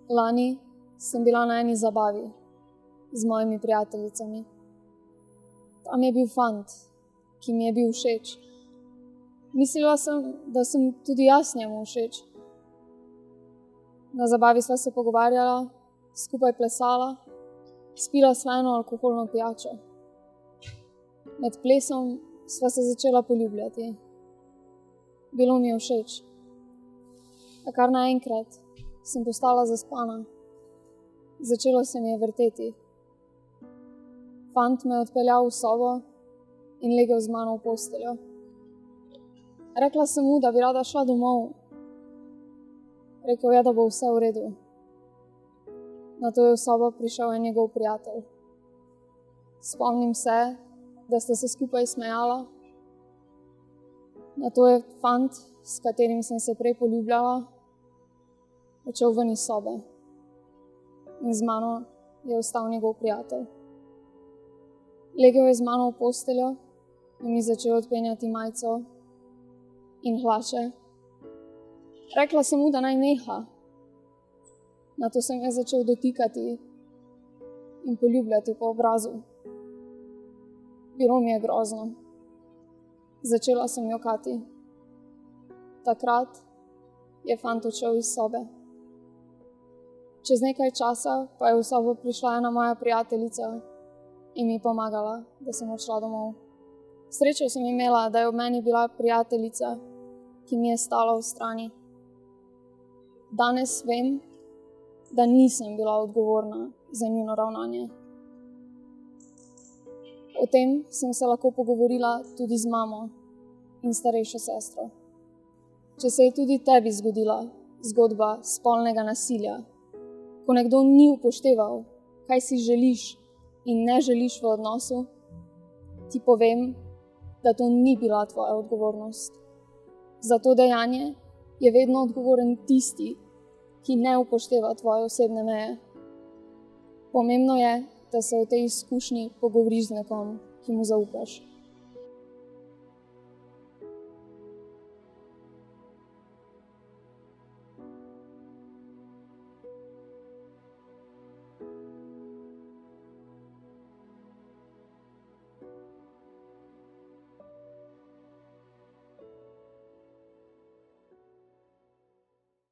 Lani sem bila na eni zabavi z mojimi prijateljicami. Tam je bil fant, ki mi je bil všeč. Mislila sem, da sem tudi jaz njemu všeč. Na zabavi sva se pogovarjala, skupaj plesala, spila sva eno alkoholno pijačo. Med plesom sva se začela poljubljati. Bilo mi je všeč. A kar naenkrat sem postala zaspana. Začelo se mi je vrteti. Fant me je odpeljal v sobo in legel z mano v posteljo. Rekla sem mu, da bi rada šla domov. Rekel je, da bo vse v redu. Nato je v sobo prišel en njegov prijatelj. Spomnim se, da sta se skupaj smejala. Nato je fant, s katerim sem se prej poljubljala, odšel ven iz sobe. In z mano je ostal njegov prijatelj. Legel je z mano v posteljo in mi začel odpenjati majico in hlače. Rekla sem mu, da naj neha. Nato sem jo začel dotikati in poljubljati po obrazu. Bilo mi je grozno. Začela sem jokati. Takrat je fant odšel iz sobe. Čez nekaj časa pa je v sobo prišla ena moja prijateljica in mi pomagala, da sem odšla domov. Srečo sem imela, da je ob meni bila prijateljica, ki mi je stala v strani. Danes vem, da nisem bila odgovorna za njuno ravnanje. O tem sem se lahko pogovorila tudi z mamo in starejšo sestro. Če se je tudi tebi zgodila zgodba spolnega nasilja, ko nekdo ni upošteval, kaj si želiš in ne želiš v odnosu, ti povem, da to ni bila tvoja odgovornost. Za to dejanje je vedno odgovoren tisti, ki ne upošteva tvoje osebne meje. Pomembno je, da se o tej izkušnji pogovoriš z nekom, ki mu zaupaš.